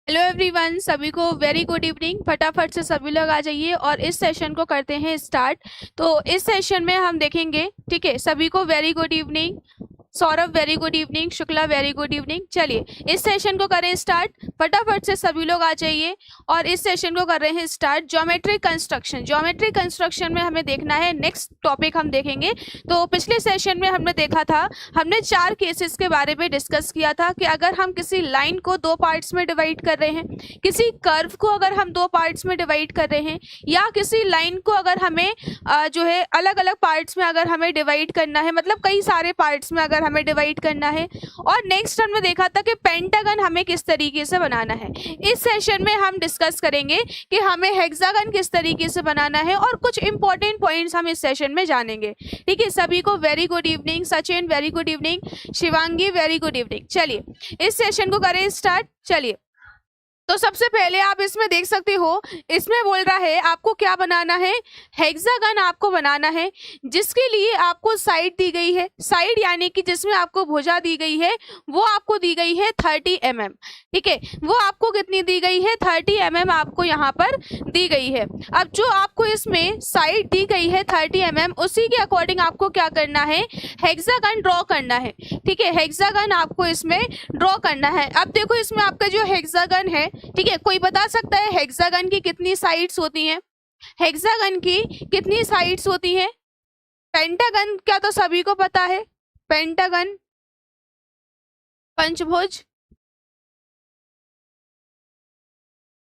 Hello everyone, सभी को very good evening. फटाफट से सभी लोग आ जाइए और इस सेशन को करते हैं स्टार्ट। तो इस सेशन में हम देखेंगे, ठीक है, सभी को very good evening. Saurabh very good evening, Shukla very good evening. चलिए इस सेशन को करें स्टार्ट। फटाफट से सभी लोग आ जाइए और इस सेशन को कर रहे हैं start. Geometry construction, geometry construction में हमें देखना है, नेक्स्ट टॉपिक हम देखेंगे। तो पिछले सेशन में हमने देखा था, हमने 4 केसेस के बारे में डिस्कस किया था कि अगर हम किसी लाइन को 2 पार्ट्स में डिवाइड कर रहे हैं, किसी कर्व को अगर हम 2 पार्ट्स में डिवाइड कर रहे हैं, या किसी लाइन को अगर हमें जो है अलग अलग पार्ट्स में अगर हमें डिवाइड करना है, मतलब कई सारे पार्ट्स में अगर हमें डिवाइड करना है। और नेक्स्ट हमने देखा था कि पेंटागन हमें किस तरीके से बनाना है। इस सेशन में हम डिस्कस करेंगे कि हमें हेक्सागन किस तरीके से बनाना है और कुछ इंपॉर्टेंट पॉइंट्स हम इस सेशन में जानेंगे। ठीक है, सभी को very good evening. Sachin very good evening, Shivangi very good evening. चलिए इस सेशन को करें स्टार्ट। चलिए, तो सबसे पहले आप इसमें देख सकते हो, इसमें बोल रहा है आपको क्या बनाना है, हेक्सागन आपको बनाना है, जिसके लिए आपको साइड दी गई है। साइड यानी कि जिसमें आपको भुजा दी गई है, वो आपको दी गई है 30 mm। ठीक है, वो आपको कितनी दी गई है, 30 mm आपको यहाँ पर दी गई है। अब जो आपको इसमें साइड दी गई है 30 mm, उसी के अकॉर्डिंग आपको क्या करना है, हेक्सागन ड्रॉ करना है। ठीक है, हेक्सागन आपको इसमें ड्रॉ करना है। अब देखो इसमें आपका जो हेक्सागन है, ठीक है, कोई बता सकता है हेक्सागन की कितनी साइड्स होती हैं? हेक्सागन की कितनी साइड्स होती हैं? पेंटागन क्या तो सभी को पता है, पेंटागन पंचभुज,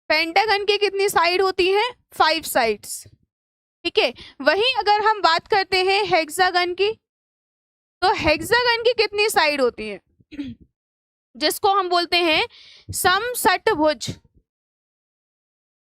पेंटागन की कितनी साइड होती हैं? 5 साइड्स। ठीक है, वहीं अगर हम बात करते हैं हेक्सागन की, तो हेक्सागन की कितनी साइड होती है, जिसको हम बोलते हैं समषटभुज।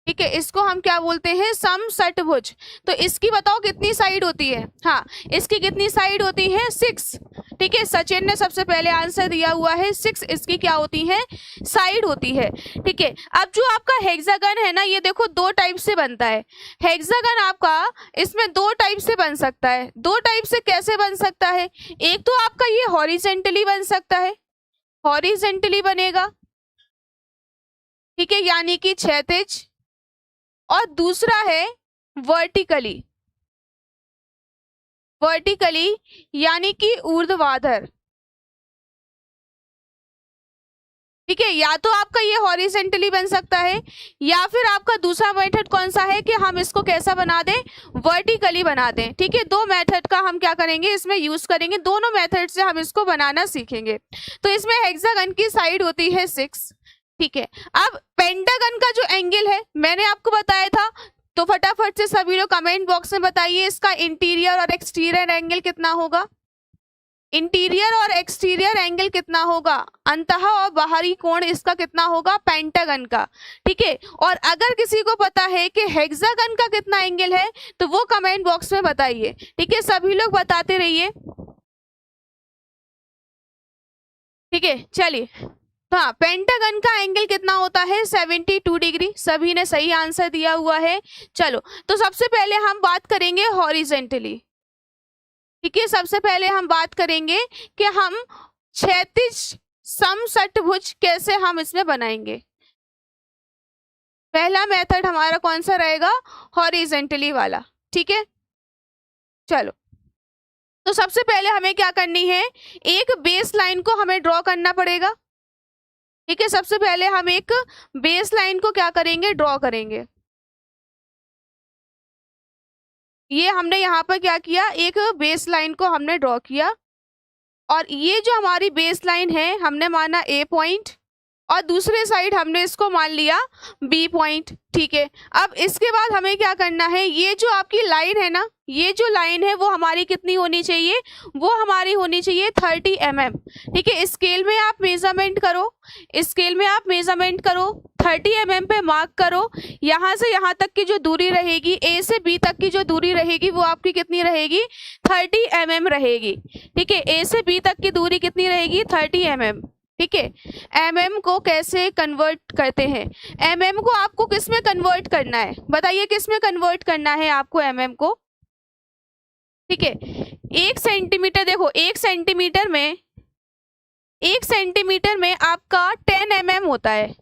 ठीक है, इसको हम क्या बोलते हैं, समषटभुज। तो इसकी बताओ कितनी साइड होती है? हाँ, इसकी कितनी साइड होती है? 6। ठीक है, सचिन ने सबसे पहले आंसर दिया हुआ है 6 इसकी क्या होती है, साइड होती है। ठीक है, अब जो आपका हेक्सागन है ना, ये देखो 2 टाइप से बनता है। हेक्सागन आपका इसमें 2 टाइप से बन सकता है। 2 टाइप से कैसे बन सकता है? एक तो आपका ये हॉरिजेंटली बन सकता है, हॉरिजेंटली बनेगा, ठीक है, यानी कि क्षैतिज। और दूसरा है वर्टिकली, वर्टिकली यानी कि ऊर्ध्वाधर। ठीक है, या तो आपका ये हॉरिजेंटली बन सकता है, या फिर आपका दूसरा मेथड कौन सा है कि हम इसको कैसा बना दें, वर्टिकली बना दें। ठीक है, 2 मेथड का हम क्या करेंगे, इसमें यूज करेंगे, दोनों मेथड से हम इसको बनाना सीखेंगे। तो इसमें हेक्सागन की साइड होती है 6। ठीक है, अब पेंटागन का जो एंगल है मैंने आपको बताया था, तो फटाफट से सभी लोग कमेंट बॉक्स में बताइए इसका इंटीरियर और एक्सटीरियर एंगल कितना होगा। इंटीरियर और एक्सटीरियर एंगल कितना होगा, अंतः और बाहरी कोण इसका कितना होगा, पेंटागन का। ठीक है, और अगर किसी को पता है कि हेक्सागन का कितना एंगल है, तो वो कमेंट बॉक्स में बताइए। ठीक है, सभी लोग बताते रहिए। ठीक है, चलिए, हाँ, पेंटागन का एंगल कितना होता है, 72 डिग्री। सभी ने सही आंसर दिया हुआ है। चलो, तो सबसे पहले हम बात करेंगे हॉरिजेंटली। ठीक है, सबसे पहले हम बात करेंगे कि हम क्षैतिज समषटभुज कैसे हम इसमें बनाएंगे। पहला मेथड हमारा कौन सा रहेगा, हॉरिजेंटली वाला। ठीक है, चलो, तो सबसे पहले हमें क्या करनी है, एक बेस लाइन को हमें ड्रॉ करना पड़ेगा। ठीक है, सबसे पहले हम एक बेस लाइन को क्या करेंगे, ड्रॉ करेंगे। ये हमने यहाँ पर क्या किया, एक बेस लाइन को हमने ड्रॉ किया, और ये जो हमारी बेस लाइन है हमने माना ए पॉइंट, और दूसरे साइड हमने इसको मान लिया बी पॉइंट। ठीक है, अब इसके बाद हमें क्या करना है, ये जो आपकी लाइन है ना, ये जो लाइन है वो हमारी कितनी होनी चाहिए, वो हमारी होनी चाहिए 30 mm। ठीक है, स्केल में आप मेजरमेंट करो, स्केल में आप मेजरमेंट करो, 30 mm पे मार्क करो। यहाँ से यहाँ तक की जो दूरी रहेगी, ए से बी तक की जो दूरी रहेगी, वो आपकी कितनी रहेगी, 30 mm रहेगी। ठीक है, ए से बी तक की दूरी कितनी रहेगी, 30 mm। ठीक है, mm को कैसे कन्वर्ट करते हैं, mm को आपको किस में कन्वर्ट करना है, बताइए किस में कन्वर्ट करना है आपको mm को। ठीक है, 1 सेंटीमीटर, देखो 1 सेंटीमीटर में आपका 10 mm होता है।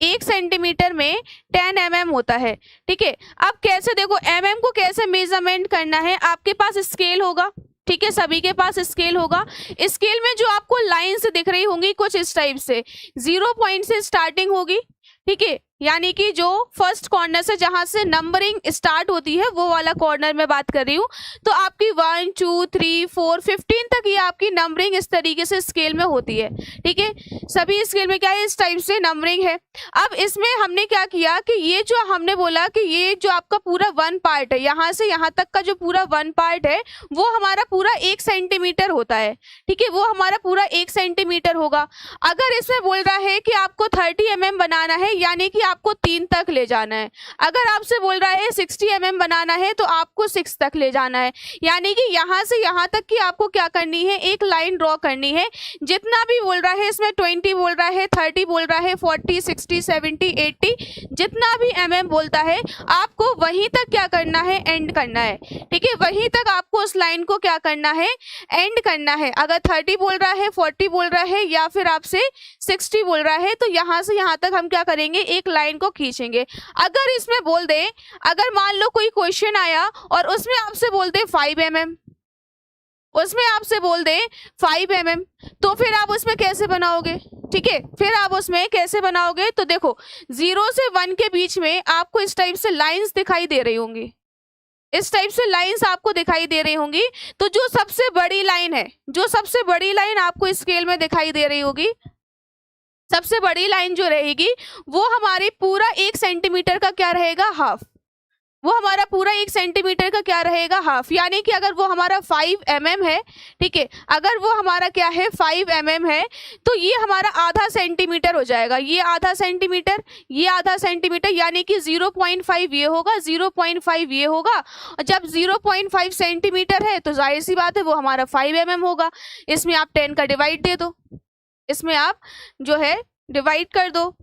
1 सेंटीमीटर में 10 mm होता है। ठीक है, अब कैसे देखो mm को कैसे मेजरमेंट करना है, आपके पास स्केल होगा। ठीक है, सभी के पास स्केल होगा। स्केल में जो आपको लाइंस दिख रही होंगी कुछ इस टाइप से, 0 पॉइंट से स्टार्टिंग होगी। ठीक है, यानी कि जो फर्स्ट कॉर्नर से जहां से नंबरिंग स्टार्ट होती है वो वाला कॉर्नर में बात कर रही हूँ। तो आपकी 1 2 3 4 15 तक ये आपकी नंबरिंग इस तरीके से स्केल में होती है। ठीक है, सभी स्केल में क्या है, इस टाइप से नंबरिंग है। अब इसमें हमने क्या किया कि ये जो हमने बोला कि ये जो आपका पूरा 1 पार्ट है, यहाँ से यहाँ तक का जो पूरा 1 पार्ट है वो हमारा पूरा 1 सेंटीमीटर होता है। ठीक है, वो हमारा पूरा 1 सेंटीमीटर होगा। अगर इसमें बोल रहा है कि आपको 30 mm बनाना है, यानी कि आपको 3 तक ले जाना है। अगर आपसे बोल रहा है 60 mm बनाना है तो आपको 6 तक ले जाना है, यानी कि यहाँ से यहाँ तक की आपको क्या करनी है, एक लाइन ड्रॉ करनी है। जितना भी बोल रहा है इसमें 20 बोल रहा है, 30 बोल रहा है, 40 60 70 80 जितना भी mm बोलता है आपको वहीं तक क्या करना है, एंड करना है। ठीक है, वहीं तक आपको उस लाइन को क्या करना है, एंड करना है। अगर 30 बोल रहा है, 40 बोल रहा है या फिर आपसे 60 बोल रहा है तो यहाँ से यहाँ तक हम क्या करेंगे, एक लाइन को खींचेंगे। अगर इसमें बोल दे, अगर मान लो कोई क्वेश्चन आया और उसमें आपसे बोल दे 5 mm, उसमें आपसे बोल दे 5 mm, तो फिर आप उसमें कैसे बनाओगे? ठीक है, फिर आप उसमें कैसे बनाओगे? तो देखो 0 से 1 के बीच में आपको इस टाइप से लाइंस दिखाई दे रही होंगी, इस टाइप से लाइंस आपको दिखाई दे रही होंगी। तो जो सबसे बड़ी लाइन है, जो सबसे बड़ी लाइन आपको स्केल में दिखाई दे रही होगी, सबसे बड़ी लाइन जो रहेगी वो हमारी पूरा 1 सेंटीमीटर का क्या रहेगा, हाफ। वो हमारा पूरा 1 सेंटीमीटर का क्या रहेगा, हाफ। यानी कि अगर वो हमारा 5 mm है, ठीक है, अगर वो हमारा क्या है 5 mm है, तो ये हमारा आधा सेंटीमीटर हो जाएगा। ये आधा सेंटीमीटर, ये आधा सेंटीमीटर, यानी कि 0.5 ये होगा, 0.5 ये होगा। और जब 0.5 सेंटीमीटर है तो जाहिर सी बात है वो हमारा 5 mm होगा। इसमें आप 10 का डिवाइड दे दो, इसमें आप जो है डिवाइड कर दो।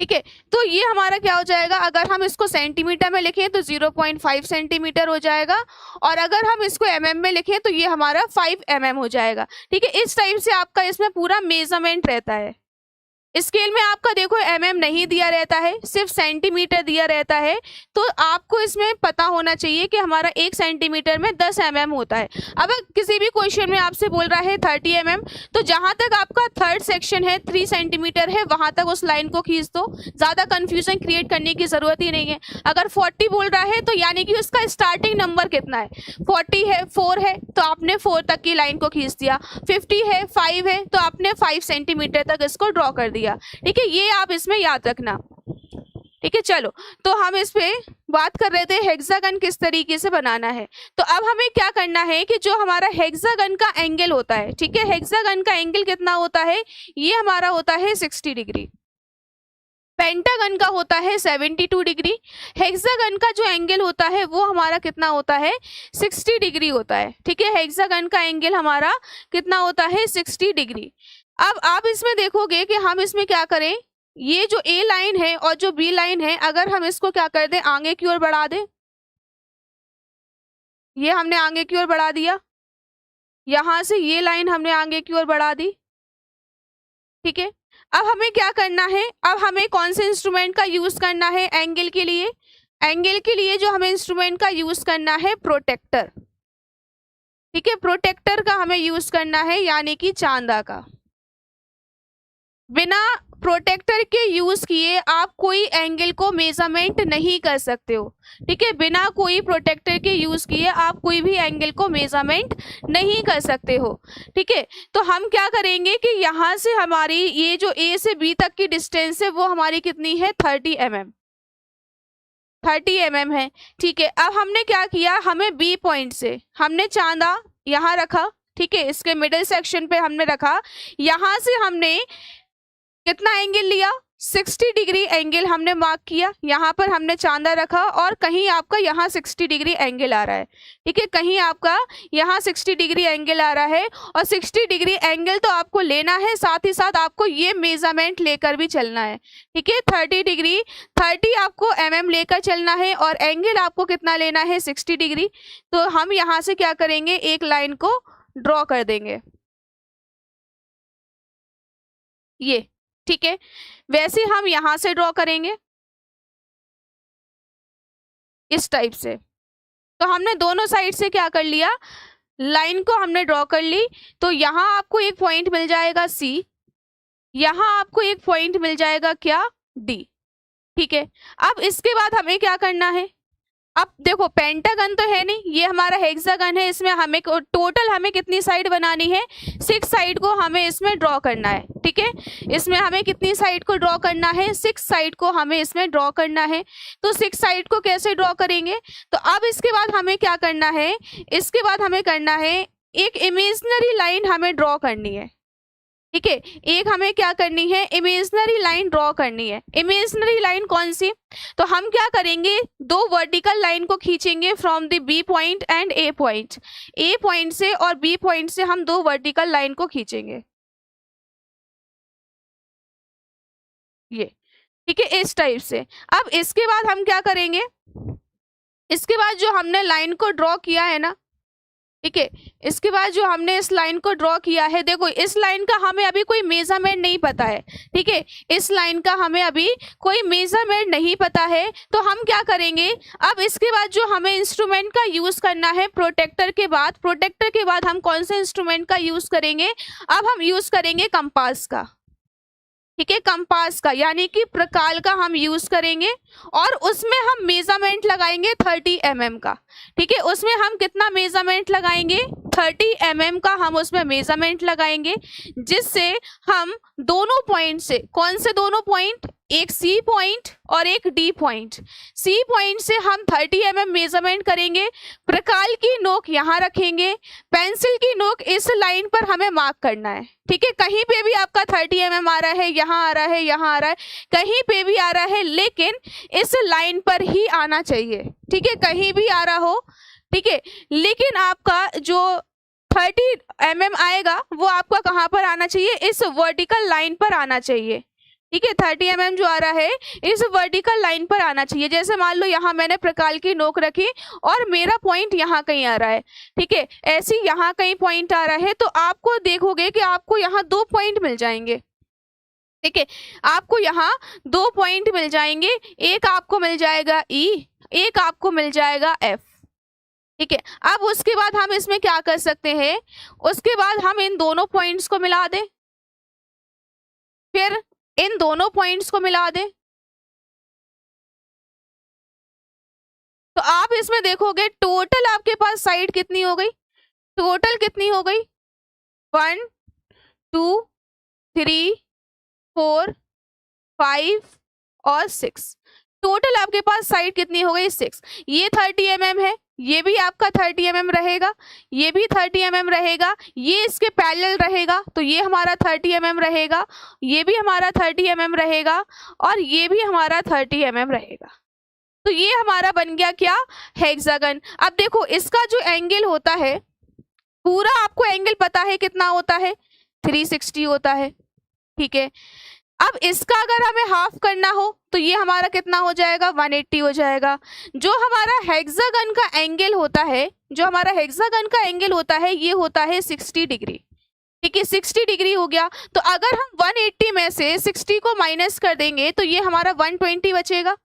ठीक है, तो ये हमारा क्या हो जाएगा, अगर हम इसको सेंटीमीटर में लिखें तो 0.5 सेंटीमीटर हो जाएगा, और अगर हम इसको mm में लिखें तो ये हमारा 5 mm हो जाएगा। ठीक है, इस टाइप से आपका इसमें पूरा मेजरमेंट रहता है। स्केल में आपका देखो mm नहीं दिया रहता है, सिर्फ सेंटीमीटर दिया रहता है। तो आपको इसमें पता होना चाहिए कि हमारा 1 सेंटीमीटर में 10 mm होता है। अब किसी भी क्वेश्चन में आपसे बोल रहा है 30 mm, तो जहां तक आपका थर्ड सेक्शन है 3 सेंटीमीटर है, वहां तक उस लाइन को खींच दो, ज़्यादा कन्फ्यूजन क्रिएट करने की ज़रूरत ही नहीं है। अगर 40 बोल रहा है तो यानी कि उसका स्टार्टिंग नंबर कितना है, 40 है, 4 है, तो आपने 4 तक की लाइन को खींच दिया। 50 है, 5 है, तो आपने 5 सेंटीमीटर तक इसको ड्रॉ कर दिया। ठीक है, ये आप इसमें याद रखना। ठीक है, चलो तो हम इस पे बात कर रहे थे हेक्सागन किस तरीके से बनाना है। तो अब हमें क्या करना है कि जो हमारा हेक्सागन का एंगल होता है, ठीक है, हेक्सागन का एंगल कितना होता है, ये हमारा होता है 60 डिग्री। पेंटागन का होता है 72 डिग्री। हेक्सागन का जो एंगल होता है वो हमारा कितना होता है, 60 डिग्री होता है। ठीक है, हेक्सागन का एंगल हमारा कितना होता है, 60 डिग्री। अब आप इसमें देखोगे कि हम इसमें क्या करें, ये जो ए लाइन है और जो बी लाइन है, अगर हम इसको क्या कर दें, आगे की ओर बढ़ा दें, ये हमने आगे की ओर बढ़ा दिया, यहां से ये लाइन हमने आगे की ओर बढ़ा दी। ठीक है, अब हमें क्या करना है, अब हमें कौन से इंस्ट्रूमेंट का यूज करना है एंगल के लिए? एंगल के लिए जो हमें इंस्ट्रूमेंट का यूज करना है, प्रोटेक्टर। ठीक है, प्रोटेक्टर का हमें यूज करना है, यानी कि चांदा का। बिना प्रोटेक्टर के यूज किए आप कोई एंगल को मेजरमेंट नहीं कर सकते हो। ठीक है, बिना कोई प्रोटेक्टर के यूज किए आप कोई भी एंगल को मेजरमेंट नहीं कर सकते हो। ठीक है, तो हम क्या करेंगे कि यहाँ से हमारी ये जो ए से बी तक की डिस्टेंस है वो हमारी कितनी है, 30 mm, 30 mm है। ठीक है, अब हमने क्या किया, हमें बी पॉइंट से हमने चांदा यहाँ रखा। ठीक है, इसके मिडिल सेक्शन पे हमने रखा, यहाँ से हमने कितना एंगल लिया, 60 डिग्री एंगल हमने मार्क किया। यहाँ पर हमने चांदा रखा और कहीं आपका यहाँ 60 डिग्री एंगल आ रहा है। ठीक है, कहीं आपका यहाँ 60 डिग्री एंगल आ रहा है, और 60 डिग्री एंगल तो आपको लेना है, साथ ही साथ आपको ये मेजरमेंट लेकर भी चलना है। ठीक है, 30 डिग्री, 30 आपको mm लेकर चलना है, और एंगल आपको कितना लेना है, 60 डिग्री। तो हम यहाँ से क्या करेंगे, एक लाइन को ड्रॉ कर देंगे, ये ठीक है, वैसे हम यहां से ड्रॉ करेंगे इस टाइप से। तो हमने दोनों साइड से क्या कर लिया, लाइन को हमने ड्रॉ कर ली। तो यहाँ आपको एक पॉइंट मिल जाएगा C, यहाँ आपको एक पॉइंट मिल जाएगा क्या, D। ठीक है, अब इसके बाद हमें क्या करना है, अब देखो पेंटागन तो है नहीं, ये हमारा हेक्सागन है, इसमें हमें टोटल हमें कितनी साइड बनानी है, 6 साइड को हमें इसमें ड्रॉ करना है। ठीक है, इसमें हमें कितनी साइड को ड्रॉ करना है, 6 साइड को हमें इसमें ड्रॉ करना है। तो 6 साइड को कैसे ड्रॉ करेंगे, तो अब इसके बाद हमें क्या करना है, इसके बाद हमें करना है एक इमेजिनरी लाइन हमें ड्रॉ करनी है। ठीक है, एक हमें क्या करनी है, इमेजिनरी लाइन ड्रॉ करनी है। इमेजिनरी लाइन कौन सी, तो हम क्या करेंगे, 2 वर्टिकल लाइन को खींचेंगे from the B point and A point. A point से और बी पॉइंट से हम 2 वर्टिकल लाइन को खींचेंगे, ये। ठीक है, इस टाइप से। अब इसके बाद हम क्या करेंगे, इसके बाद जो हमने लाइन को ड्रॉ किया है ना, ठीक है, इसके बाद जो हमने इस लाइन को ड्रॉ किया है, देखो इस लाइन का हमें अभी कोई मेजरमेंट नहीं पता है। ठीक है, इस लाइन का हमें अभी कोई मेजरमेंट नहीं पता है, तो हम क्या करेंगे, अब इसके बाद जो हमें इंस्ट्रूमेंट का यूज करना है, प्रोटेक्टर के बाद हम कौन से इंस्ट्रूमेंट का यूज करेंगे, अब हम यूज करेंगे कंपास का। ठीक है, कंपास का यानी कि प्रकाल का हम यूज करेंगे और उसमें हम मेजरमेंट लगाएंगे 30 mm का। ठीक है, उसमें हम कितना मेजरमेंट लगाएंगे, 30 mm का हम उसमें मेजरमेंट लगाएंगे, जिससे हम दोनों पॉइंट से, कौन से दोनों पॉइंट, एक C पॉइंट और एक D पॉइंट, C पॉइंट से हम 30 mm मेजरमेंट करेंगे, प्रकाल की नोक यहाँ रखेंगे, पेंसिल की नोक इस लाइन पर हमें मार्क करना है। ठीक है, कहीं पे भी आपका 30 mm आ रहा है, यहाँ आ रहा है, यहाँ आ रहा है, कहीं पे भी आ रहा है, लेकिन इस लाइन पर ही आना चाहिए। ठीक है, कहीं भी आ रहा हो, ठीक है, लेकिन आपका जो 30 mm आएगा वो आपका कहाँ पर आना चाहिए, इस वर्टिकल लाइन पर आना चाहिए। ठीक है, 30 mm जो आ रहा है इस वर्टिकल लाइन पर आना चाहिए। जैसे मान लो यहाँ मैंने प्रकाल की नोक रखी और मेरा पॉइंट यहाँ कहीं आ रहा है। ठीक है, ऐसे यहाँ कहीं पॉइंट आ रहा है, तो आपको देखोगे कि आपको यहाँ 2 पॉइंट मिल जाएंगे। ठीक है, आपको यहाँ 2 पॉइंट मिल जाएंगे, एक आपको मिल जाएगा E, एक आपको मिल जाएगा F। ठीक है, अब उसके बाद हम इसमें क्या कर सकते हैं, उसके बाद हम इन दोनों पॉइंट्स को मिला दें, फिर इन दोनों पॉइंट्स को मिला दें, तो आप इसमें देखोगे टोटल आपके पास साइड कितनी हो गई, टोटल कितनी हो गई, 1 2 3 4 5 और 6, टोटल आपके पास साइड कितनी हो गई, 6। ये 30 mm है, ये भी आपका 30 mm रहेगा, ये भी 30 mm रहेगा, ये इसके पैरेलल रहेगा, तो ये हमारा 30 mm रहेगा, ये भी हमारा 30 mm रहेगा और ये भी हमारा 30 mm रहेगा। तो ये हमारा बन गया क्या, हेक्सागन। अब देखो इसका जो एंगल होता है, पूरा आपको एंगल पता है कितना होता है, 360 होता है। ठीक है, अब इसका अगर हमें हाफ करना हो तो ये हमारा कितना हो जाएगा, 180 हो जाएगा। जो हमारा हेक्सागन का एंगल होता है, जो हमारा हेक्सागन का एंगल होता है, ये होता है 60 डिग्री। ठीक है, 60 डिग्री हो गया। तो अगर हम 180 में से 60 को माइनस कर देंगे तो ये हमारा 120 बचेगा,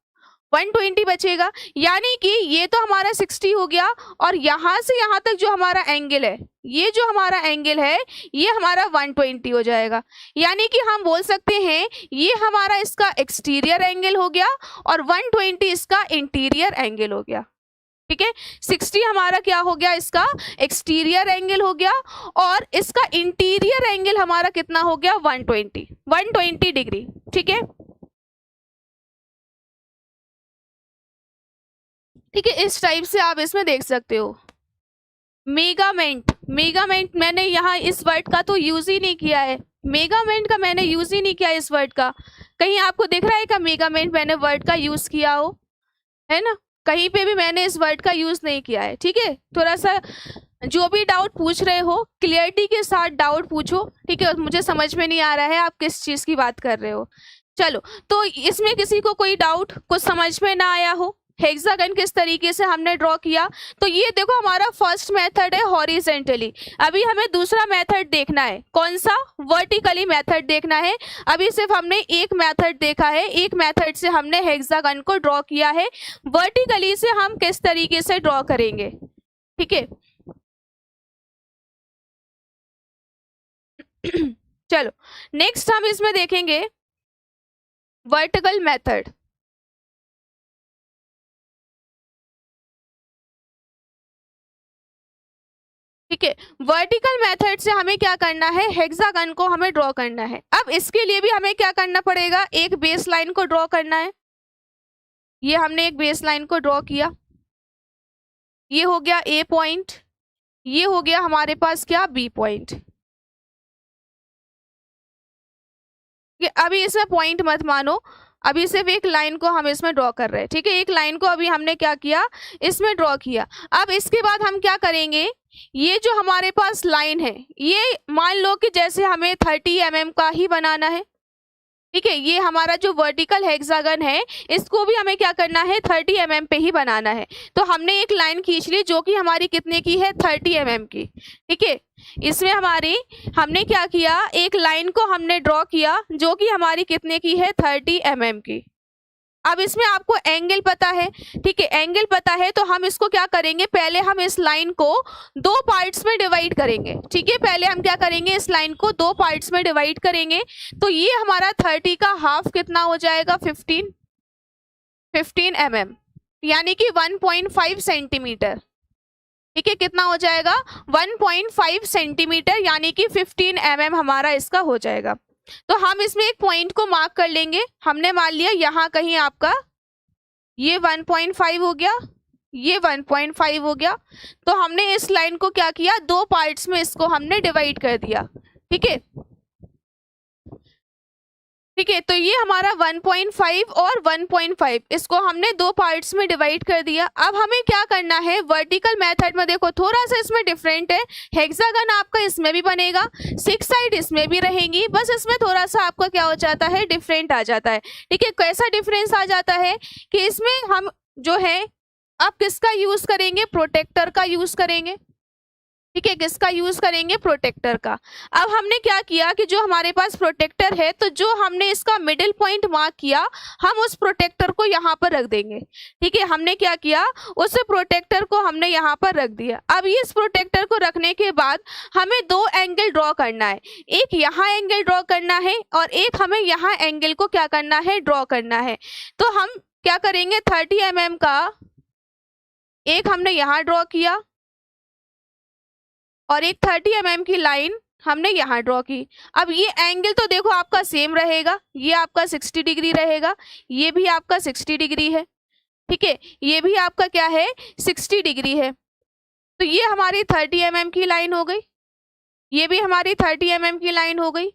120 बचेगा, यानी कि ये तो हमारा 60 हो गया और यहाँ से यहाँ तक जो हमारा एंगल है, ये जो हमारा एंगल है ये हमारा 120 हो जाएगा। यानी कि हम बोल सकते हैं ये हमारा इसका एक्सटीरियर एंगल हो गया और 120 इसका इंटीरियर एंगल हो गया। ठीक है, 60 हमारा क्या हो गया, इसका एक्सटीरियर एंगल हो गया और इसका इंटीरियर एंगल हमारा कितना हो गया, 120 डिग्री। ठीक है, ठीक है, इस टाइप से आप इसमें देख सकते हो। मेगामेंट, मेगामेंट मैंने यहाँ इस वर्ड का तो यूज ही नहीं किया है, मेगामेंट का मैंने यूज ही नहीं किया इस वर्ड का। कहीं आपको दिख रहा है क्या मेगामेंट मैंने वर्ड का यूज किया हो, है ना, कहीं पे भी मैंने इस वर्ड का यूज नहीं किया है। ठीक है, थोड़ा सा जो भी डाउट पूछ रहे हो क्लियरिटी के साथ डाउट पूछो। ठीक है, मुझे समझ में नहीं आ रहा है आप किस चीज की बात कर रहे हो। चलो, तो इसमें किसी को कोई डाउट, कुछ समझ में ना आया हो हेक्सागन किस तरीके से हमने ड्रॉ किया। तो ये देखो हमारा फर्स्ट मेथड है हॉरिजेंटली। अभी हमें दूसरा मेथड देखना है, कौन सा, वर्टिकली मेथड देखना है। अभी सिर्फ हमने एक मेथड देखा है, एक मेथड से हमने हेक्सागन को ड्रॉ किया है। वर्टिकली से हम किस तरीके से ड्रॉ करेंगे, ठीक है। चलो नेक्स्ट हम इसमें देखेंगे वर्टिकल मेथड। ठीक है, वर्टिकल मेथड से हमें क्या करना है, हेक्सागन को हमें ड्रॉ करना है। अब इसके लिए भी हमें क्या करना पड़ेगा, एक बेस लाइन को ड्रॉ करना है। ये हमने एक बेस लाइन को ड्रॉ किया, ये हो गया ए पॉइंट, ये हो गया हमारे पास क्या, बी पॉइंट। अभी इसमें पॉइंट मत मानो, अभी सिर्फ एक लाइन को हम इसमें ड्रॉ कर रहे हैं, ठीक है। एक लाइन को अभी हमने क्या किया, इसमें ड्रॉ किया। अब इसके बाद हम क्या करेंगे, ये जो हमारे पास लाइन है, ये मान लो कि जैसे हमें 30 mm का ही बनाना है, ठीक है। ये हमारा जो वर्टिकल हेक्सागन है, इसको भी हमें क्या करना है, 30 mm पे ही बनाना है। तो हमने एक लाइन खींच ली जो कि हमारी कितने की है, 30 mm की, ठीक है। इसमें हमने क्या किया, एक लाइन को हमने ड्रॉ किया जो कि हमारी कितने की है, 30 mm की। अब इसमें आपको एंगल पता है, ठीक है, एंगल पता है। तो हम इसको क्या करेंगे, पहले हम इस लाइन को दो पार्ट्स में डिवाइड करेंगे, ठीक है। पहले हम क्या करेंगे, इस लाइन को दो पार्ट्स में डिवाइड करेंगे। तो ये हमारा 30 का हाफ कितना हो जाएगा, 15 mm, यानी कि 1.5 सेंटीमीटर, ठीक है। कितना हो जाएगा, 1.5 सेंटीमीटर, यानी कि 15 mm हमारा इसका हो जाएगा। तो हम इसमें एक पॉइंट को मार्क कर लेंगे। हमने मान लिया यहाँ कहीं आपका ये 1.5 हो गया, ये 1.5 हो गया। तो हमने इस लाइन को क्या किया, दो पार्ट्स में इसको हमने डिवाइड कर दिया, ठीक है, ठीक है। तो ये हमारा 1.5 और 1.5, इसको हमने दो पार्ट्स में डिवाइड कर दिया। अब हमें क्या करना है, वर्टिकल मेथड में देखो थोड़ा सा इसमें डिफरेंट है। हेक्सागन आपका इसमें भी बनेगा, 6 साइड इसमें भी रहेंगी, बस इसमें थोड़ा सा आपका क्या हो जाता है, डिफरेंट आ जाता है, ठीक है। कैसा डिफरेंस आ जाता है कि इसमें हम जो है अब किसका यूज करेंगे, प्रोटेक्टर का यूज करेंगे, ठीक है। किसका यूज करेंगे, प्रोटेक्टर का। अब हमने क्या किया कि जो हमारे पास प्रोटेक्टर है, तो जो हमने इसका मिडिल पॉइंट मार्क किया, हम उस प्रोटेक्टर को यहाँ पर रख देंगे, ठीक है। हमने क्या किया, उस प्रोटेक्टर को हमने यहाँ पर रख दिया। अब इस प्रोटेक्टर को रखने के बाद हमें दो एंगल ड्रॉ करना है, एक यहाँ एंगल ड्रॉ करना है और एक हमें यहाँ एंगल को क्या करना है, ड्रॉ करना है। तो हम क्या करेंगे, 30 mm का एक हमने यहाँ ड्रॉ किया और एक 30 mm की लाइन हमने यहाँ ड्रॉ की। अब ये एंगल तो देखो आपका सेम रहेगा, ये आपका 60 डिग्री रहेगा, ये भी आपका 60 डिग्री है, ठीक है, ये भी आपका क्या है, 60 डिग्री है। तो ये हमारी 30 mm की लाइन हो गई, ये भी हमारी 30 mm की लाइन हो गई।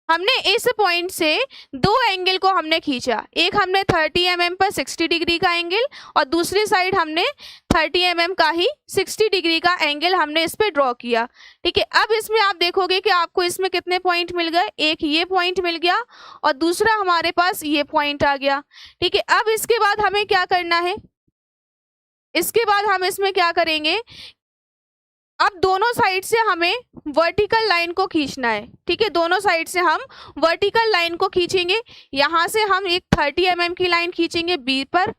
हमने इस पॉइंट से दो एंगल को हमने खींचा, एक हमने 30 mm पर 60 डिग्री का एंगल और दूसरी साइड हमने 30 mm का ही 60 डिग्री का एंगल हमने इस पे ड्रॉ किया, ठीक है। अब इसमें आप देखोगे कि आपको इसमें कितने पॉइंट मिल गए, एक ये पॉइंट मिल गया और दूसरा हमारे पास ये पॉइंट आ गया, ठीक है। अब इसके बाद हमें क्या करना है, इसके बाद हम इसमें क्या करेंगे, अब दोनों साइड से हमें वर्टिकल लाइन को खींचना है, ठीक है। दोनों साइड से हम वर्टिकल लाइन को खींचेंगे। यहाँ से हम एक 30 mm की लाइन खींचेंगे बी पर,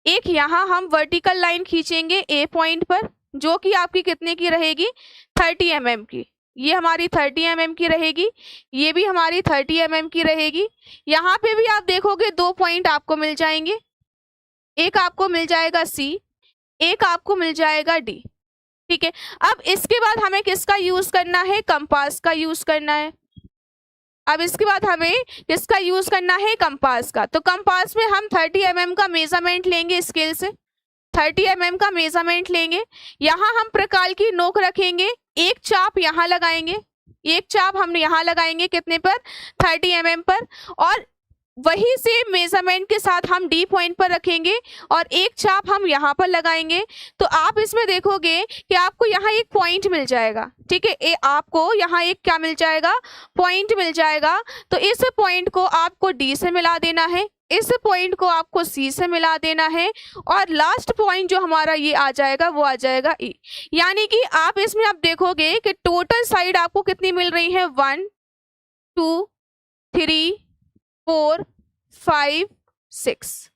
एक यहाँ हम वर्टिकल लाइन खींचेंगे ए पॉइंट पर, जो कि आपकी कितने की रहेगी, 30 mm की। ये हमारी 30 mm की रहेगी, ये भी हमारी 30 mm की रहेगी। यहाँ पे भी आप देखोगे दो पॉइंट आपको मिल जाएंगे, एक आपको मिल जाएगा सी, एक आपको मिल जाएगा डी, ठीक है। अब इसके बाद हमें किसका यूज करना है, कंपास का यूज करना है। अब इसके बाद हमें किसका यूज करना है, कंपास का। तो कंपास में हम 30 mm का मेजरमेंट लेंगे, स्केल से 30 mm का मेजरमेंट लेंगे। यहाँ हम प्रकार की नोक रखेंगे, एक चाप यहाँ लगाएंगे, एक चाप हम यहाँ लगाएंगे कितने पर, 30 mm पर, और वही सेम मेजरमेंट के साथ हम डी पॉइंट पर रखेंगे और एक चाप हम यहाँ पर लगाएंगे। तो आप इसमें देखोगे कि आपको यहाँ एक पॉइंट मिल जाएगा, ठीक है, आपको यहाँ एक क्या मिल जाएगा, पॉइंट मिल जाएगा। तो इस पॉइंट को आपको डी से मिला देना है, इस पॉइंट को आपको सी से मिला देना है और लास्ट पॉइंट जो हमारा ये आ जाएगा वो आ जाएगा ई। यानी कि आप इसमें आप देखोगे कि टोटल साइड आपको कितनी मिल रही है, 1 2 3 4 5 6।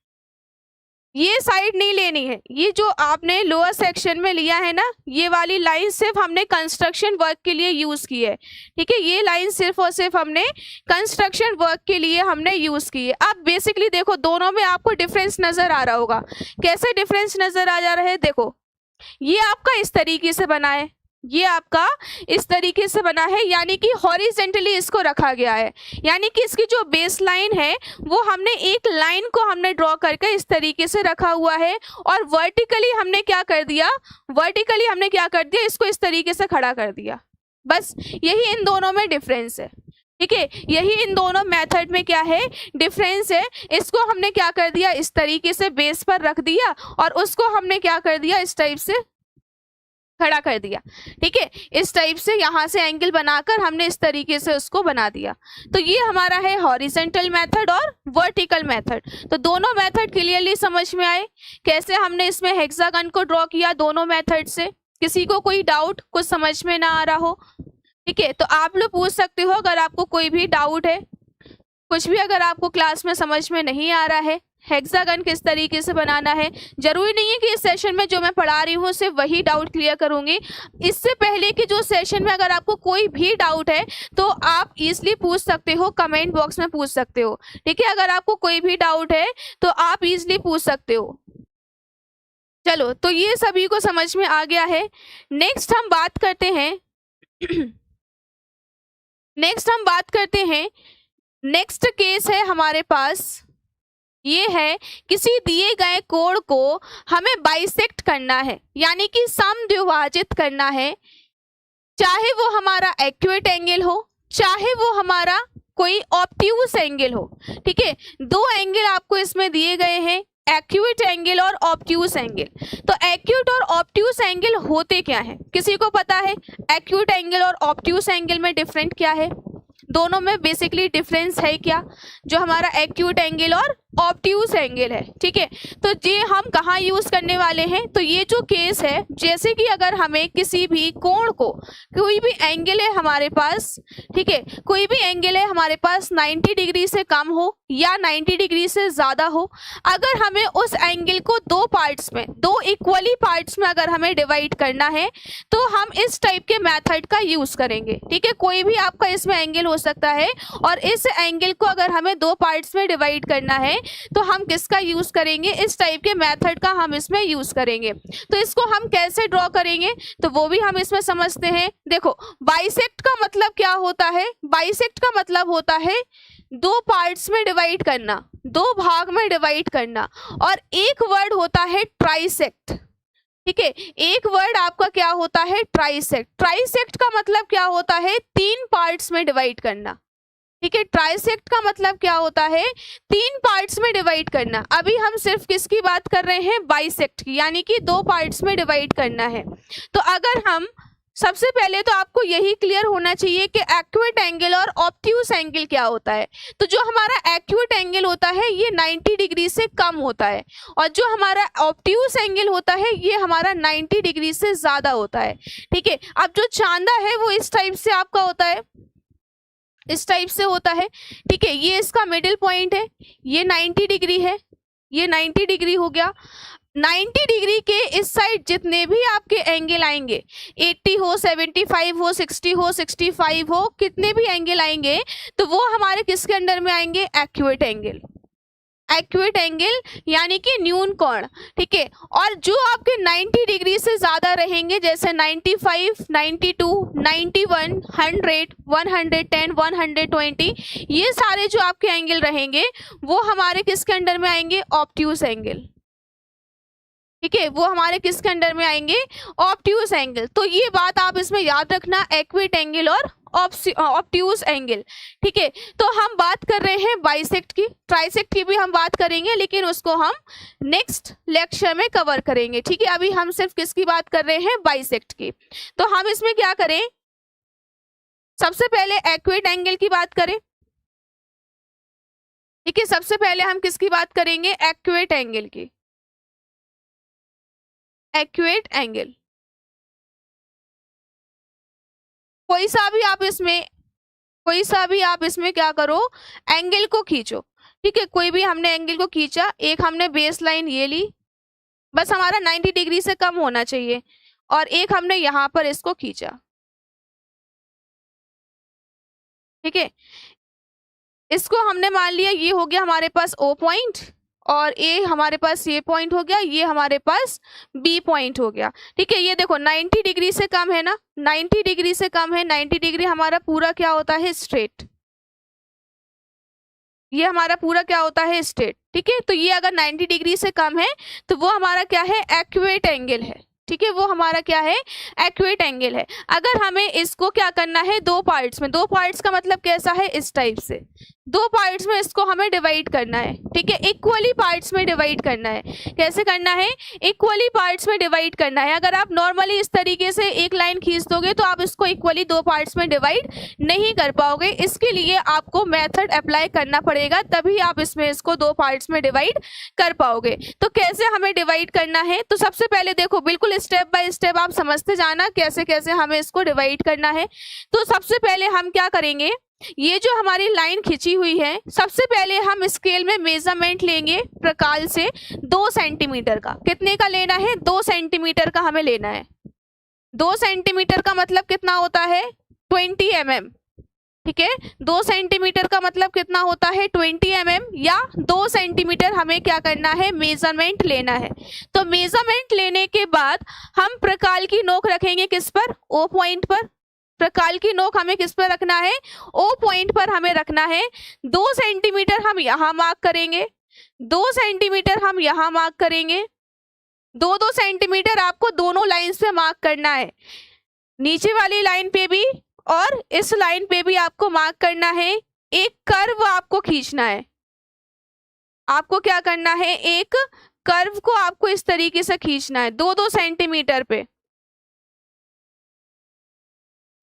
ये साइड नहीं लेनी है, ये जो आपने लोअर सेक्शन में लिया है ना, ये वाली लाइन सिर्फ हमने कंस्ट्रक्शन वर्क के लिए यूज की है, ठीक है, ये लाइन सिर्फ और सिर्फ हमने कंस्ट्रक्शन वर्क के लिए हमने यूज की है। अब बेसिकली देखो दोनों में आपको डिफरेंस नजर आ रहा होगा। कैसे डिफरेंस नजर आ जा रहा है, देखो ये आपका इस तरीके से बना है, ये आपका इस तरीके से बना है, यानी कि हॉरिजेंटली इसको रखा गया है, यानी कि इसकी जो बेस लाइन है वो हमने एक लाइन को हमने ड्रॉ करके इस तरीके से रखा हुआ है और वर्टिकली हमने क्या कर दिया, इसको इस तरीके से खड़ा कर दिया। बस यही इन दोनों में डिफरेंस है, ठीक है, यही इन दोनों मेथड में क्या है, डिफरेंस है। इसको हमने क्या कर दिया, इस तरीके से बेस पर रख दिया और उसको हमने क्या कर दिया, इस टाइप से खड़ा कर दिया, ठीक है, इस टाइप से यहाँ से एंगल बनाकर हमने इस तरीके से उसको बना दिया। तो ये हमारा है हॉरिजेंटल मेथड और वर्टिकल मेथड। तो दोनों मेथड क्लियरली समझ में आए, कैसे हमने इसमें हेक्सागन को ड्रॉ किया दोनों मेथड से। किसी को कोई डाउट, कुछ समझ में ना आ रहा हो, ठीक है, तो आप लोग पूछ सकते हो अगर आपको कोई भी डाउट है, कुछ भी अगर आपको क्लास में समझ में नहीं आ रहा है, हेक्सागन किस तरीके से बनाना है। जरूरी नहीं है कि इस सेशन में जो मैं पढ़ा रही हूँ सिर्फ वही डाउट क्लियर करूंगी। इससे पहले कि जो सेशन में अगर आपको कोई भी डाउट है तो आप इजीली पूछ सकते हो, कमेंट बॉक्स में पूछ सकते हो, ठीक है, अगर आपको कोई भी डाउट है तो आप इजीली पूछ सकते हो। चलो, तो ये सभी को समझ में आ गया है। नेक्स्ट हम बात करते हैं नेक्स्ट केस है हमारे पास, ये है किसी दिए गए कोण को हमें बाइसेक्ट करना है, यानी कि समद्विभाजित करना है, चाहे वो हमारा एक्यूट एंगल हो, चाहे वो हमारा कोई ऑब्ट्यूज एंगल हो, ठीक है। दो एंगल आपको इसमें दिए गए हैं, एक्यूट एंगल और ऑब्ट्यूज एंगल। तो एक्यूट और ऑब्ट्यूज एंगल होते क्या है, किसी को पता है एक्यूट एंगल और ऑब्ट्यूज एंगल में डिफरेंट क्या है, दोनों में बेसिकली डिफरेंस है क्या, जो हमारा एक्यूट एंगल और ऑब्ट्यूज एंगल है, ठीक है। तो ये हम कहाँ यूज करने वाले हैं, तो ये जो केस है, जैसे कि अगर हमें किसी भी कोण को, कोई भी एंगल है हमारे पास, ठीक है, कोई भी एंगल है हमारे पास 90 डिग्री से कम हो या 90 डिग्री से ज्यादा हो, अगर हमें उस एंगल को दो पार्ट्स में, दो इक्वली पार्ट्स में अगर हमें डिवाइड करना है तो हम इस टाइप के मेथड का यूज करेंगे, ठीक है। कोई भी आपका इसमें एंगल हो सकता है और इस एंगल को अगर हमें दो पार्ट्स में डिवाइड करना है तो हम किसका यूज करेंगे, इस टाइप के मेथड का हम इसमें यूज करेंगे। तो इसको हम कैसे ड्रॉ करेंगे तो वो भी हम इसमें समझते हैं। देखो, बाइसेक्ट का मतलब क्या होता है, बाइसेक्ट का मतलब होता है दो पार्ट्स में डिवाइड करना, दो भाग में डिवाइड करना, और एक वर्ड होता है ट्राइसेक्ट, ठीक है, एक वर्ड आपका क्या होता है, ट्राइसेक्ट। ट्राइसेक्ट का मतलब क्या होता है, तीन पार्ट्स में डिवाइड करना, ठीक है। ट्राइसेक्ट का मतलब क्या होता है, तीन पार्ट्स में डिवाइड करना। अभी हम सिर्फ किसकी बात कर रहे हैं, बाइसेक्ट की, यानी कि दो पार्ट्स में डिवाइड करना है। तो अगर हम सबसे पहले तो आपको यही क्लियर होना चाहिए कि एक्यूट एंगल और ऑब्ट्यूज एंगल क्या होता है। तो जो हमारा एक्यूट एंगल होता है ये 90 डिग्री से कम होता है और जो हमारा ऑब्ट्यूज एंगल होता है ये हमारा 90 डिग्री से ज्यादा होता है, ठीक है। अब जो चांदा है वो इस टाइप से आपका होता है, इस टाइप से होता है, ठीक है, ये इसका मिडिल पॉइंट है, ये 90 डिग्री है, ये 90 डिग्री हो गया। 90 डिग्री के इस साइड जितने भी आपके एंगल आएंगे, 80 हो, 75 हो, 60 हो, 65 हो, कितने भी एंगल आएंगे तो वो हमारे किसके अंडर में आएंगे, एक्यूट एंगल। एक्यूट एंगल यानी कि न्यून कोण, ठीक है। और जो आपके 90 डिग्री से ज्यादा रहेंगे, जैसे 95, 92, 91, 100, 110, 120, ये सारे जो आपके एंगल रहेंगे वो हमारे किसके अंडर में आएंगे, ऑब्ट्यूज एंगल। ठीक है, वो हमारे किसके अंडर में आएंगे, ऑब्ट्यूज एंगल। तो ये बात आप इसमें याद रखना, एक्यूट एंगल और ऑब्ट्यूज एंगल। ठीक है, तो हम बात कर रहे हैं बाइसेक्ट की, ट्राइसेक्ट की भी हम बात करेंगे, लेकिन उसको हम नेक्स्ट लेक्चर में कवर करेंगे। ठीक है, अभी हम सिर्फ किसकी बात कर रहे हैं, बाइसेक्ट की। तो हम इसमें क्या करें, सबसे पहले एक्यूट एंगल की बात करें। ठीक है, सबसे पहले हम किसकी बात करेंगे, एक्यूट एंगल की। एक्यूट एंगल, कोई सा भी आप इसमें क्या करो, एंगल को खींचो। ठीक है, कोई भी हमने एंगल को खींचा, एक हमने बेस लाइन ये ली, बस हमारा 90 डिग्री से कम होना चाहिए, और एक हमने यहां पर इसको खींचा। ठीक है, इसको हमने मान लिया ये हो गया हमारे पास O पॉइंट, और ए हमारे पास ये पॉइंट हो गया, ये हमारे पास बी पॉइंट हो गया। ठीक है, ये देखो 90 डिग्री से कम है ना, 90 डिग्री से कम है, 90 डिग्री हमारा पूरा क्या होता है, स्ट्रेट। ये हमारा पूरा क्या होता है, स्ट्रेट। ठीक है, तो ये अगर 90 डिग्री से कम है तो वो हमारा क्या है, एक्यूट एंगल है। ठीक है, वो हमारा क्या है, एक्यूट एंगल है। अगर हमें इसको क्या करना है, दो पार्ट्स में, दो पार्ट्स का मतलब कैसा है, इस टाइप से दो पार्ट्स में इसको हमें डिवाइड करना है। ठीक है, इक्वली पार्ट्स में डिवाइड करना है। कैसे करना है, इक्वली पार्ट्स में डिवाइड करना है। अगर आप नॉर्मली इस तरीके से एक लाइन खींच दोगे तो आप इसको इक्वली दो पार्ट्स में डिवाइड नहीं कर पाओगे। इसके लिए आपको मेथड अप्लाई करना पड़ेगा, तभी आप इसमें इसको दो पार्ट्स में डिवाइड कर पाओगे। तो कैसे हमें डिवाइड करना है, तो सबसे पहले देखो, बिल्कुल स्टेप बाय स्टेप आप समझते जाना कैसे कैसे हमें इसको डिवाइड करना है। तो सबसे पहले हम क्या करेंगे, ये जो हमारी लाइन खिंची हुई है, सबसे पहले हम स्केल में मेजरमेंट लेंगे प्रकाल से 2 सेंटीमीटर का। कितने का लेना है, 2 सेंटीमीटर का हमें लेना है। 2 सेंटीमीटर का मतलब कितना होता है, 20 mm। ठीक है, 2 सेंटीमीटर का मतलब कितना होता है, 20 mm, या 2 सेंटीमीटर हमें क्या करना है, मेजरमेंट लेना है। तो मेजरमेंट लेने के बाद हम प्रकाल की नोक रखेंगे किस पर, O पॉइंट पर। प्रकाल की नोक हमें किस पर रखना है, O पॉइंट पर हमें रखना है। 2 सेंटीमीटर हम यहाँ मार्क करेंगे, 2 सेंटीमीटर हम यहाँ मार्क करेंगे। 2-2 सेंटीमीटर आपको दोनों लाइन पे मार्क करना है, नीचे वाली लाइन पे भी और इस लाइन पे भी आपको मार्क करना है। एक कर्व आपको खींचना है, आपको क्या करना है, एक कर्व को आपको इस तरीके से खींचना है 2-2 सेंटीमीटर पे,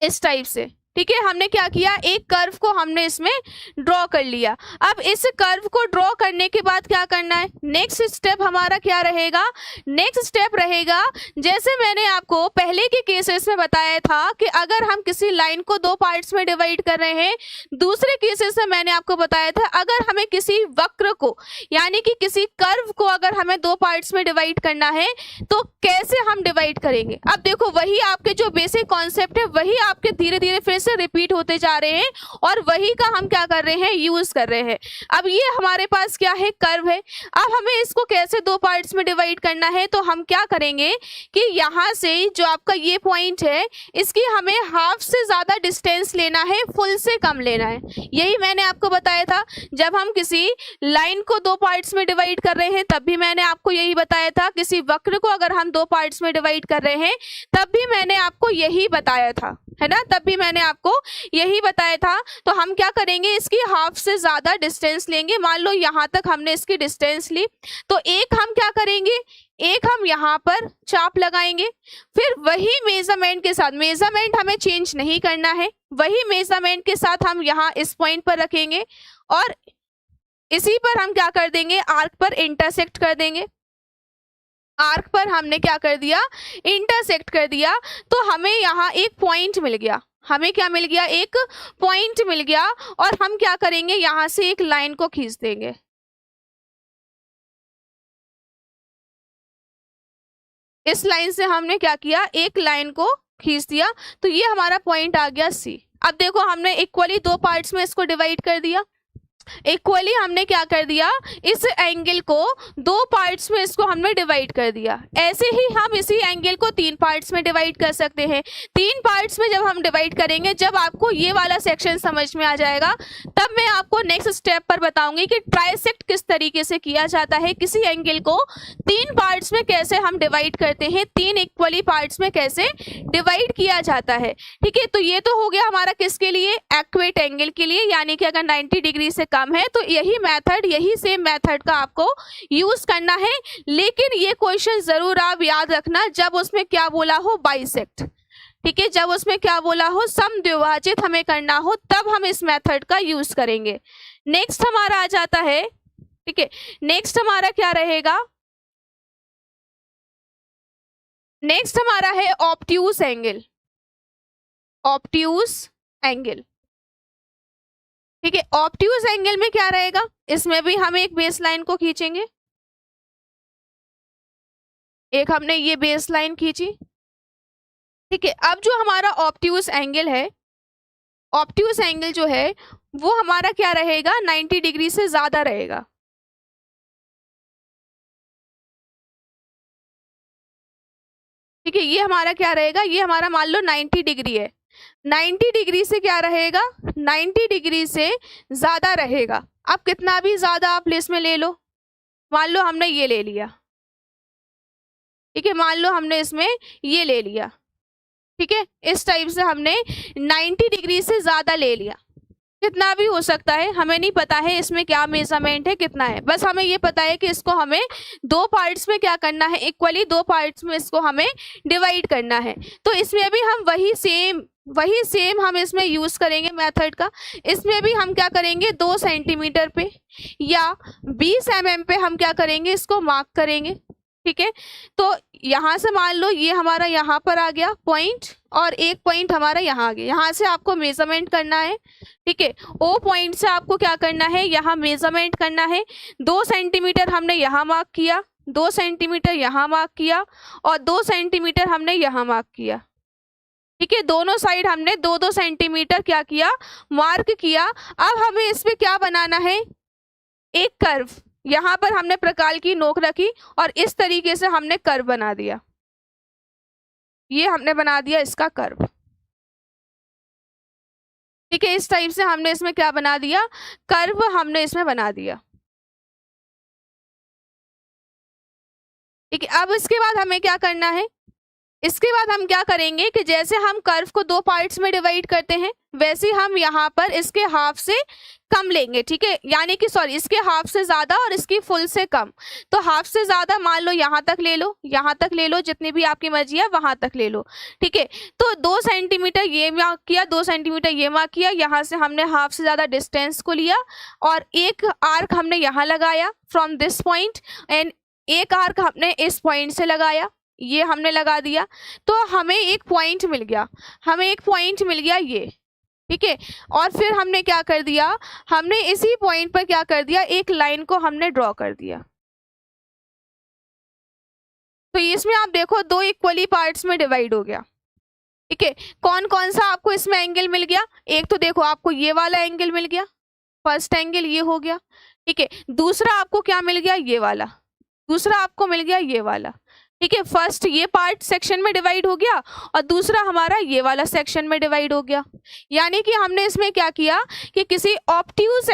इस टाइप से। ठीक है, हमने क्या किया, एक कर्व को हमने इसमें ड्रॉ कर लिया। अब इस कर्व को ड्रॉ करने के बाद क्या करना है, नेक्स्ट स्टेप हमारा क्या रहेगा, नेक्स्ट स्टेप रहेगा, जैसे मैंने आपको पहले के केसेस में बताया था कि अगर हम किसी लाइन को दो पार्ट्स में डिवाइड कर रहे हैं, दूसरे केसेस में मैंने आपको बताया था अगर हमें किसी वक्र को, यानी कि किसी कर्व को अगर हमें दो पार्ट्स में डिवाइड करना है तो कैसे हम डिवाइड करेंगे। अब देखो, वही आपके जो बेसिक कॉन्सेप्ट है वही आपके धीरे धीरे फिर से रिपीट होते जा रहे हैं, और वही का हम क्या कर रहे हैं, यूज कर रहे हैं। अब ये हमारे पास क्या है, कर्व है। अब हमें इसको कैसे दो पार्ट्स में डिवाइड करना है, तो हम क्या करेंगे कि यहाँ से जो आपका ये पॉइंट है, इसकी हमें हाफ से ज्यादा डिस्टेंस लेना है, फुल से कम लेना है। यही मैंने आपको बताया था, जब हम किसी लाइन को दो पार्ट्स में डिवाइड कर रहे हैं तब भी मैंने आपको यही बताया था, किसी वक्र को अगर हम दो पार्ट्स में डिवाइड कर रहे हैं तब भी मैंने आपको यही बताया था, है ना, तब भी मैंने आपको यही बताया था। तो हम क्या करेंगे, इसकी हाफ से ज्यादा डिस्टेंस लेंगे। मान लो यहां तक हमने इसकी डिस्टेंस ली, तो एक हम क्या करेंगे, एक हम यहाँ पर चाप लगाएंगे, फिर वही मेजरमेंट के साथ, मेजरमेंट हमें चेंज नहीं करना है, वही मेजरमेंट के साथ हम यहाँ इस पॉइंट पर रखेंगे, और इसी पर हम क्या कर देंगे, आर्क पर इंटरसेक्ट कर देंगे। आर्क पर हमने क्या कर दिया, इंटरसेक्ट कर दिया, तो हमें यहाँ एक पॉइंट मिल गया। हमें क्या मिल गया, एक पॉइंट मिल गया, और हम क्या करेंगे, यहाँ से एक लाइन को खींच देंगे। इस लाइन से हमने क्या किया, एक लाइन को खींच दिया, तो ये हमारा पॉइंट आ गया C। अब देखो, हमने इक्वली दो पार्ट्स में इसको डिवाइड कर दिया। इक्वली हमने क्या कर दिया, इस एंगल को दो पार्ट्स में इसको हमने डिवाइड कर दिया। ऐसे ही हम इसी एंगल को तीन पार्ट्स में डिवाइड कर सकते हैं। तीन पार्ट्स में जब हम डिवाइड करेंगे, जब आपको ये वाला सेक्शन समझ में आ जाएगा, तब मैं आपको नेक्स्ट स्टेप पर बताऊंगी कि ट्राइसेक्ट किस तरीके से किया जाता है, किसी एंगल को तीन पार्ट्स में कैसे हम डिवाइड करते हैं, तीन इक्वली पार्ट्स में कैसे डिवाइड किया जाता है। ठीक है, तो ये तो हो गया हमारा किसके लिए, एक्वेट एंगल के लिए, यानी कि अगर 90 डिग्री से कम है तो यही मेथड, यही सेम मेथड का आपको यूज करना है। लेकिन ये क्वेश्चन जरूर आप याद रखना जब उसमें क्या बोला हो, बाइसेक्ट। ठीक है, जब उसमें क्या बोला हो, समद्विभाजित हमें करना हो, तब हम इस मेथड का यूज करेंगे। नेक्स्ट हमारा आ जाता है, ठीक है, नेक्स्ट हमारा क्या रहेगा, नेक्स्ट हमारा है ऑब्ट्यूज एंगल। ऑब्ट्यूज एंगल, ठीक है, ऑब्ट्यूज एंगल में क्या रहेगा, इसमें भी हम एक बेस लाइन को खींचेंगे। एक हमने ये बेस लाइन खींची। ठीक है, अब जो हमारा ऑब्ट्यूज एंगल है, ऑब्ट्यूज एंगल जो है वो हमारा क्या रहेगा, 90 डिग्री से ज्यादा रहेगा। ठीक है, ये हमारा क्या रहेगा, ये हमारा मान लो 90 डिग्री है, 90 डिग्री से क्या रहेगा, 90 डिग्री से ज्यादा रहेगा। अब कितना भी ज्यादा आप लिस्ट में ले लो, मान लो हमने ये ले लिया। ठीक है, मान लो हमने इसमें ये ले लिया। ठीक है, इस टाइप से हमने 90 डिग्री से ज्यादा ले लिया। कितना भी हो सकता है, हमें नहीं पता है इसमें क्या मेजरमेंट है, कितना है, बस हमें ये पता है कि इसको हमें दो पार्ट्स में क्या करना है, इक्वली दो पार्ट्स में इसको हमें डिवाइड करना है। तो इसमें भी हम वही सेम हम इसमें यूज करेंगे मेथड का। इसमें भी हम क्या करेंगे, 2 सेंटीमीटर पे या 20 mm पे हम क्या करेंगे, इसको मार्क करेंगे। ठीक है, तो यहाँ से मान लो ये हमारा यहाँ पर आ गया पॉइंट, और एक पॉइंट हमारा यहाँ आ गया, यहाँ से आपको मेजरमेंट करना है। ठीक है, ओ पॉइंट से आपको क्या करना है, यहाँ मेजरमेंट करना है। 2 सेंटीमीटर हमने यहाँ मार्क किया, 2 सेंटीमीटर यहाँ मार्क किया, और 2 सेंटीमीटर हमने यहाँ मार्क किया। ठीक है, दोनों साइड हमने 2-2 सेंटीमीटर क्या किया, मार्क किया। अब हमें इस पे क्या बनाना है, एक कर्व। यहाँ पर हमने प्रकार की नोक रखी और इस तरीके से हमने कर्व बना दिया, ये हमने बना दिया इसका कर्व। ठीक है, इस टाइप से हमने इसमें क्या बना दिया, कर्व हमने इसमें बना दिया। ठीक है, अब इसके बाद हमें क्या करना है, इसके बाद हम क्या करेंगे कि जैसे हम कर्व को दो पार्ट्स में डिवाइड करते हैं, वैसे हम यहाँ पर इसके हाफ से कम लेंगे। ठीक है, यानी कि सॉरी, इसके हाफ से ज्यादा और इसकी फुल से कम। तो हाफ से ज्यादा मान लो यहाँ तक ले लो, यहाँ तक ले लो, जितनी भी आपकी मर्जी है वहां तक ले लो। ठीक है, तो 2 सेंटीमीटर ये मार्क किया, 2 सेंटीमीटर ये मार्क किया, यहाँ से हमने हाफ से ज्यादा डिस्टेंस को लिया और एक आर्क हमने यहाँ लगाया फ्रॉम दिस पॉइंट, एंड एक आर्क हमने इस पॉइंट से लगाया, ये हमने लगा दिया। तो हमें एक पॉइंट मिल गया, हमें एक पॉइंट मिल गया ये। ठीक है, और फिर हमने क्या कर दिया, हमने इसी पॉइंट पर क्या कर दिया, एक लाइन को हमने ड्रॉ कर दिया। तो इसमें आप देखो 2 इक्वली पार्ट्स में डिवाइड हो गया। ठीक है, कौन कौन सा आपको इसमें एंगल मिल गया, एक तो देखो आपको ये वाला एंगल मिल गया, फर्स्ट एंगल ये हो गया। ठीक है, दूसरा आपको क्या मिल गया, ये वाला, दूसरा आपको मिल गया ये वाला। ठीक है, फर्स्ट ये पार्ट सेक्शन में डिवाइड हो गया और दूसरा हमारा ये वाला सेक्शन में डिवाइड हो गया। यानी कि हमने इसमें क्या किया कि किसी ऑब्ट्यूज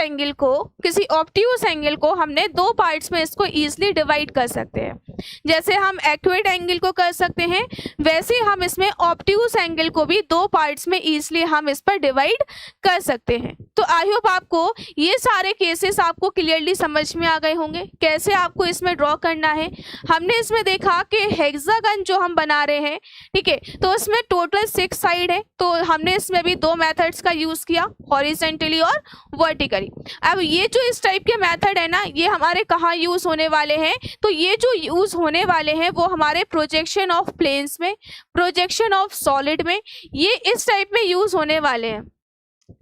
एंगल को हमने 2 पार्ट्स में इसको इजीली डिवाइड कर सकते हैं। जैसे हम एक्यूरेट एंगल को कर सकते हैं, वैसे हम इसमें ऑब्ट्यूज एंगल को भी 2 पार्ट्स में इजीली हम इस पर डिवाइड कर सकते हैं। तो आई होप आपको ये सारे केसेस आपको क्लियरली समझ में आ गए होंगे, कैसे आपको इसमें ड्रॉ करना है। हमने इसमें देखा कि हेक्सागन जो हम बना रहे हैं, ठीक है, तो इसमें टोटल 6 साइड है, तो हमने इसमें भी 2 मेथड्स का यूज किया, हॉरिजॉन्टली और वर्टिकली। अब ये जो इस टाइप के मेथड है ना, ये हमारे कहाँ यूज होने वाले हैं, तो ये जो यूज होने वाले हैं वो हमारे प्रोजेक्शन ऑफ प्लेन्स में, प्रोजेक्शन ऑफ सॉलिड में, ये इस टाइप में यूज होने वाले हैं।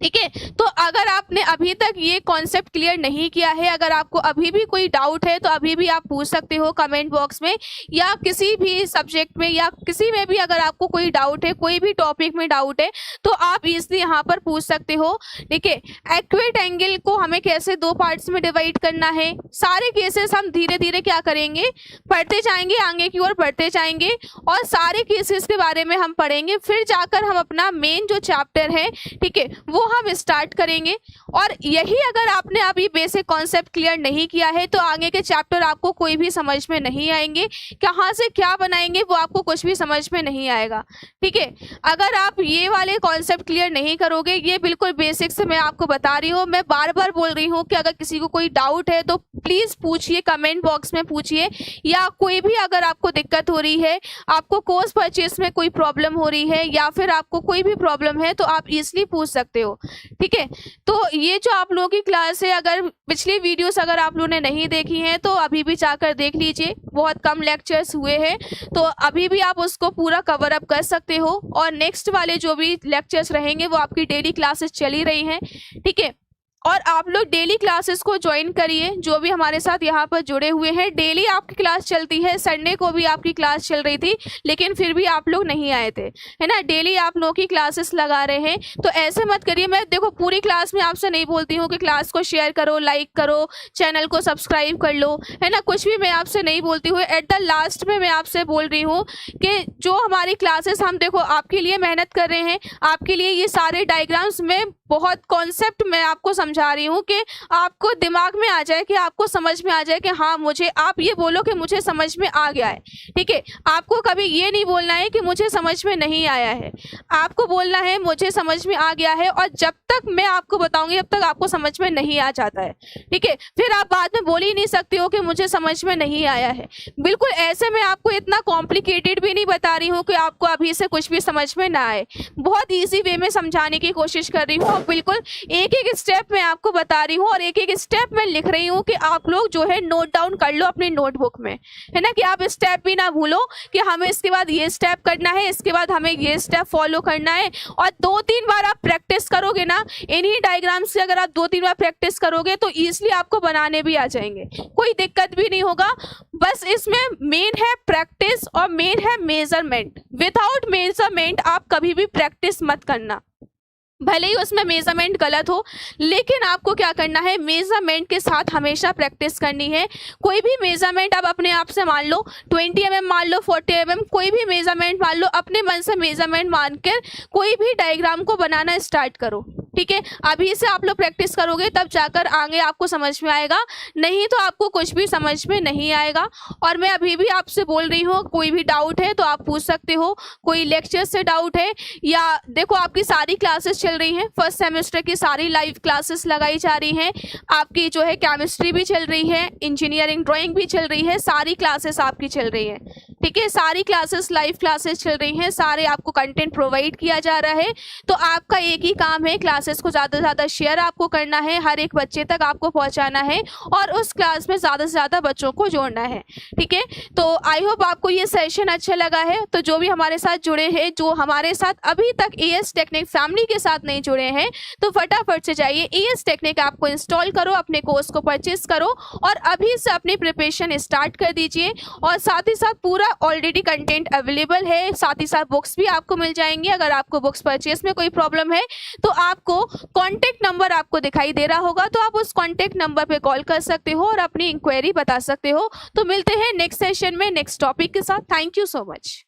ठीक है। तो अगर आपने अभी तक ये कॉन्सेप्ट क्लियर नहीं किया है, अगर आपको अभी भी कोई डाउट है तो अभी भी आप पूछ सकते हो कमेंट बॉक्स में, या किसी भी सब्जेक्ट में या किसी में भी अगर आपको कोई डाउट है, कोई भी टॉपिक में डाउट है तो आप इजली यहाँ पर पूछ सकते हो। ठीक है। एक्यूरेट एंगल को हमें कैसे दो पार्ट्स में डिवाइड करना है, सारे केसेस हम धीरे धीरे क्या करेंगे, पढ़ते जाएंगे, आगे की ओर बढ़ते जाएंगे और सारे केसेस के बारे में हम पढ़ेंगे, फिर जाकर हम अपना मेन जो चैप्टर है, ठीक है, वो हम स्टार्ट करेंगे। और यही अगर आपने अभी बेसिक कॉन्सेप्ट क्लियर नहीं किया है तो आगे के चैप्टर आपको कोई भी समझ में नहीं आएंगे, कहाँ से क्या बनाएंगे वो आपको कुछ भी समझ में नहीं आएगा। ठीक है। अगर आप ये वाले कॉन्सेप्ट क्लियर नहीं करोगे, ये बिल्कुल बेसिक से मैं आपको बता रही हूँ, मैं बार बार बोल रही हूँ कि अगर किसी को कोई डाउट है तो प्लीज पूछिए, कमेंट बॉक्स में पूछिए, या कोई भी अगर आपको दिक्कत हो रही है, आपको कोर्स परचेस में कोई प्रॉब्लम हो रही है या फिर आपको कोई भी प्रॉब्लम है तो आप इजीली पूछ सकते हो। ठीक है। तो ये जो आप लोगों की क्लास है, अगर पिछली वीडियोस अगर आप लोगों ने नहीं देखी हैं तो अभी भी जाकर देख लीजिए, बहुत कम लेक्चर्स हुए हैं तो अभी भी आप उसको पूरा कवर अप कर सकते हो। और नेक्स्ट वाले जो भी लेक्चर्स रहेंगे वो आपकी डेली क्लासेस चली रही हैं। ठीक है। और आप लोग डेली क्लासेस को ज्वाइन करिए, जो भी हमारे साथ यहाँ पर जुड़े हुए हैं, डेली आपकी क्लास चलती है। संडे को भी आपकी क्लास चल रही थी लेकिन फिर भी आप लोग नहीं आए थे, है ना। डेली आप लोगों की क्लासेस लगा रहे हैं, तो ऐसे मत करिए। मैं देखो पूरी क्लास में आपसे नहीं बोलती हूँ कि क्लास को शेयर करो, लाइक करो, चैनल को सब्सक्राइब कर लो, है ना, कुछ भी मैं आपसे नहीं बोलती हूँ। एट द लास्ट में मैं आपसे बोल रही हूँ कि जो हमारी क्लासेस हम देखो आपके लिए मेहनत कर रहे हैं, आपके लिए ये सारे डायग्राम्स में बहुत कॉन्सेप्ट मैं आपको समझा रही हूँ कि आपको दिमाग में आ जाए, कि आपको समझ में आ जाए कि हाँ मुझे, आप ये बोलो कि मुझे समझ में आ गया है। ठीक है। आपको कभी ये नहीं बोलना है कि मुझे समझ में नहीं आया है, आपको बोलना है मुझे समझ में आ गया है। और जब तक मैं आपको बताऊंगी तब तक आपको समझ में नहीं आ जाता है। ठीक है। फिर आप बाद में बोल ही नहीं सकते हो कि मुझे समझ में नहीं आया है। बिल्कुल ऐसे मैं आपको इतना कॉम्प्लिकेटेड भी नहीं बता रही हूँ कि आपको अभी से कुछ भी समझ में ना आए, बहुत ईजी वे में समझाने की कोशिश कर रही हूँ। बिल्कुल एक एक स्टेप मैं आपको बता रही हूँ और एक एक स्टेप मैं लिख रही हूँ कि आप लोग जो है नोट डाउन कर लो अपनी नोटबुक में, है ना, कि आप स्टेप भी ना भूलो कि हमें इसके बाद ये स्टेप करना है, इसके बाद हमें ये स्टेप फॉलो करना है। और 2-3 बार आप प्रैक्टिस करोगे ना इन्हीं डायग्राम से, अगर आप 2-3 बार प्रैक्टिस करोगे तो ईजिली आपको बनाने भी आ जाएंगे, कोई दिक्कत भी नहीं होगा। बस इसमें मेन है प्रैक्टिस और मेन है मेजरमेंट। विदाउट मेजरमेंट आप कभी भी प्रैक्टिस मत करना, भले ही उसमें मेजरमेंट गलत हो, लेकिन आपको क्या करना है, मेजरमेंट के साथ हमेशा प्रैक्टिस करनी है। कोई भी मेजरमेंट आप अपने आप से मान लो, 20 mm मान लो, 40 mm, कोई भी मेजरमेंट मान लो, अपने मन से मेजरमेंट मानकर कोई भी डायग्राम को बनाना स्टार्ट करो। ठीक है। अभी से आप लोग प्रैक्टिस करोगे तब जाकर आगे आपको समझ में आएगा, नहीं तो आपको कुछ भी समझ में नहीं आएगा। और मैं अभी भी आपसे बोल रही हूँ, कोई भी डाउट है तो आप पूछ सकते हो, कोई लेक्चर से डाउट है, या देखो आपकी सारी क्लासेस चल रही हैं, फर्स्ट सेमेस्टर की सारी लाइव क्लासेस लगाई जा रही हैं, आपकी जो है केमिस्ट्री भी चल रही है, इंजीनियरिंग ड्राइंग भी चल रही है, सारी क्लासेस आपकी चल रही है। ठीक है। सारी क्लासेस लाइव क्लासेस चल रही हैं, सारे आपको कंटेंट प्रोवाइड किया जा रहा है। तो आपका एक ही काम है, क्लासेस को ज़्यादा से ज़्यादा शेयर आपको करना है, हर एक बच्चे तक आपको पहुंचाना है और उस क्लास में ज़्यादा से ज़्यादा बच्चों को जोड़ना है। ठीक है। तो आई होप आपको ये सेशन अच्छा लगा है। तो जो भी हमारे साथ जुड़े हैं, जो हमारे साथ अभी तक एएस टेक्निक फैमिली के साथ नहीं जुड़े हैं, तो फटाफट से जाइए एएस टेक्निक ऐप को इंस्टॉल करो, अपने कोर्स को परचेस करो और अभी से अपनी प्रिपरेशन स्टार्ट कर दीजिए। और साथ ही साथ पूरा ऑलरेडी कंटेंट अवेलेबल है, साथ ही साथ बुक्स भी आपको मिल जाएंगी। अगर आपको बुक्स परचेस में कोई प्रॉब्लम है तो आपको कॉन्टेक्ट नंबर आपको दिखाई दे रहा होगा, तो आप उस कॉन्टेक्ट नंबर पे कॉल कर सकते हो और अपनी इंक्वायरी बता सकते हो। तो मिलते हैं नेक्स्ट सेशन में नेक्स्ट टॉपिक के साथ। Thank you so much.